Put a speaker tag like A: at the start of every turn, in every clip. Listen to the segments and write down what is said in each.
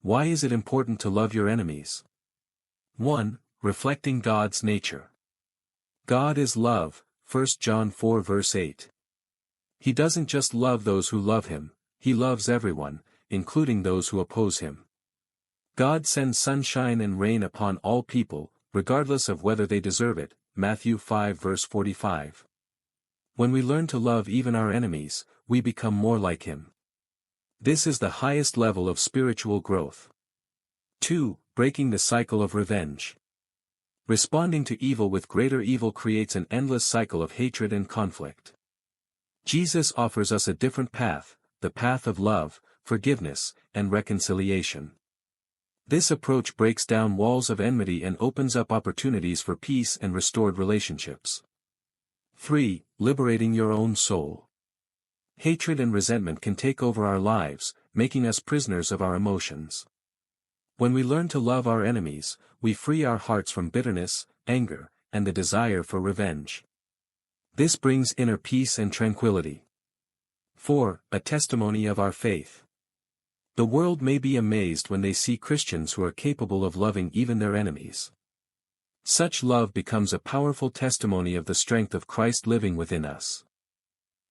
A: Why is it important to love your enemies? 1. Reflecting God's nature. God is love, 1 John 4 verse 8. He doesn't just love those who love him, he loves everyone, including those who oppose him. God sends sunshine and rain upon all people, regardless of whether they deserve it, Matthew 5 verse 45. When we learn to love even our enemies, we become more like him. This is the highest level of spiritual growth. 2. Breaking the cycle of revenge. Responding to evil with greater evil creates an endless cycle of hatred and conflict. Jesus offers us a different path, the path of love, forgiveness, and reconciliation. This approach breaks down walls of enmity and opens up opportunities for peace and restored relationships. 3. Liberating your own soul. Hatred and resentment can take over our lives, making us prisoners of our emotions. When we learn to love our enemies, we free our hearts from bitterness, anger, and the desire for revenge. This brings inner peace and tranquility. 4. A testimony of our faith. The world may be amazed when they see Christians who are capable of loving even their enemies. Such love becomes a powerful testimony of the strength of Christ living within us.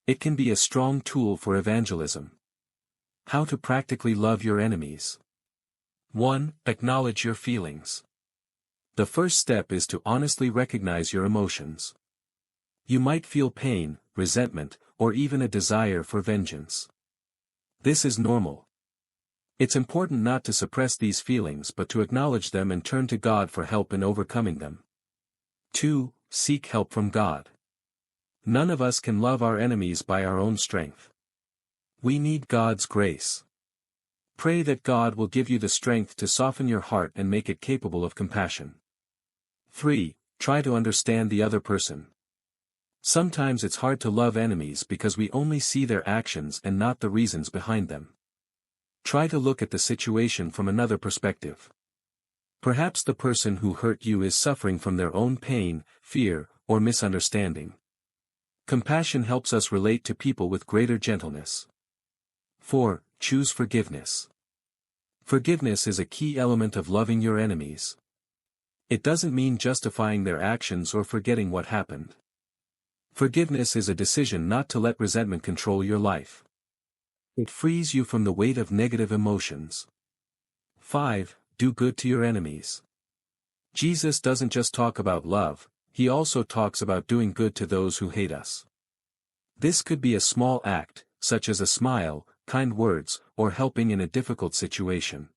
A: It can be a strong tool for evangelism. How to practically love your enemies. 1. Acknowledge your feelings. The first step is to honestly recognize your emotions. You might feel pain, resentment, or even a desire for vengeance. This is normal. It's important not to suppress these feelings but to acknowledge them and turn to God for help in overcoming them. 2. Seek help from God. None of us can love our enemies by our own strength. We need God's grace. Pray that God will give you the strength to soften your heart and make it capable of compassion. 3. Try to understand the other person. Sometimes it's hard to love enemies because we only see their actions and not the reasons behind them. Try to look at the situation from another perspective. Perhaps the person who hurt you is suffering from their own pain, fear, or misunderstanding. Compassion helps us relate to people with greater gentleness. 4. Choose forgiveness. Forgiveness is a key element of loving your enemies. It doesn't mean justifying their actions or forgetting what happened. Forgiveness is a decision not to let resentment control your life. It frees you from the weight of negative emotions. 5. Do good to your enemies. Jesus doesn't just talk about love, he also talks about doing good to those who hate us. This could be a small act, such as a smile, kind words, or helping in a difficult situation.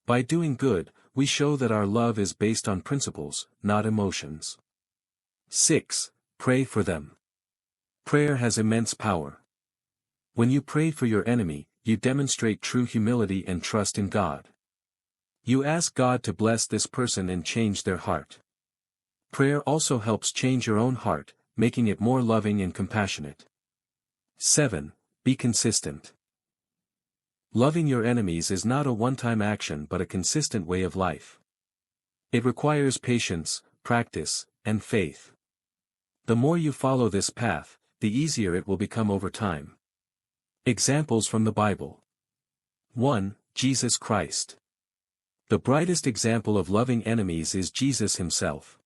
A: By doing good, we show that our love is based on principles, not emotions. 6. Pray for them. Prayer has immense power. When you pray for your enemy, you demonstrate true humility and trust in God. You ask God to bless this person and change their heart. Prayer also helps change your own heart, making it more loving and compassionate. 7. Be consistent. Loving your enemies is not a one-time action but a consistent way of life. It requires patience, practice, and faith. The more you follow this path, the easier it will become over time. Examples from the Bible. 1. Jesus Christ. The brightest example of loving enemies is Jesus himself.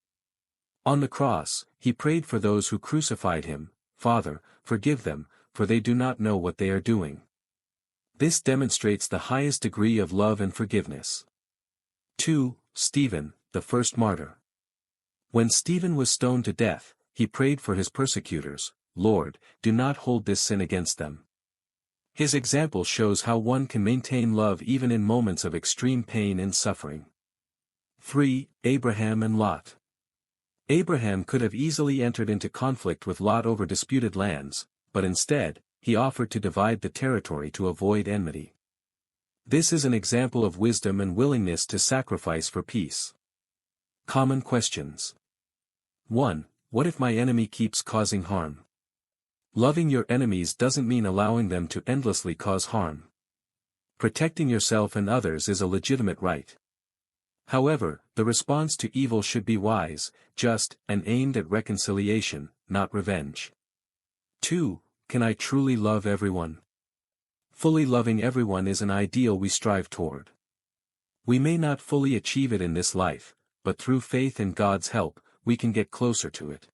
A: On the cross, he prayed for those who crucified him, "Father, forgive them, for they do not know what they are doing." This demonstrates the highest degree of love and forgiveness. 2. Stephen, the first martyr. When Stephen was stoned to death, he prayed for his persecutors, "Lord, do not hold this sin against them." His example shows how one can maintain love even in moments of extreme pain and suffering. 3. Abraham and Lot. Abraham could have easily entered into conflict with Lot over disputed lands, but instead, he offered to divide the territory to avoid enmity. This is an example of wisdom and willingness to sacrifice for peace. Common questions. 1. What if my enemy keeps causing harm? Loving your enemies doesn't mean allowing them to endlessly cause harm. Protecting yourself and others is a legitimate right. However, the response to evil should be wise, just, and aimed at reconciliation, not revenge. 2. Can I truly love everyone? Fully loving everyone is an ideal we strive toward. We may not fully achieve it in this life, but through faith and God's help, we can get closer to it.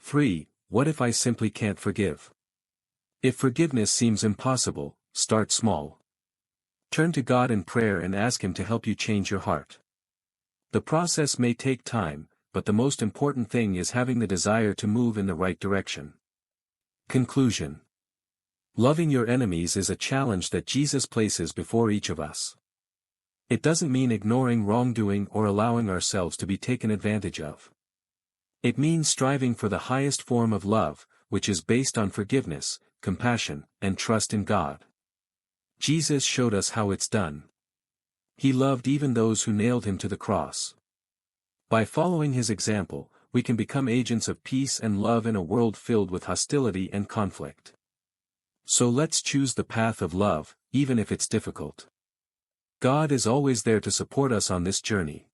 A: 3. What if I simply can't forgive? If forgiveness seems impossible, start small. Turn to God in prayer and ask Him to help you change your heart. The process may take time, but the most important thing is having the desire to move in the right direction. Conclusion. Loving your enemies is a challenge that Jesus places before each of us. It doesn't mean ignoring wrongdoing or allowing ourselves to be taken advantage of. It means striving for the highest form of love, which is based on forgiveness, compassion, and trust in God. Jesus showed us how it's done. He loved even those who nailed Him to the cross. By following His example, we can become agents of peace and love in a world filled with hostility and conflict. So let's choose the path of love, even if it's difficult. God is always there to support us on this journey.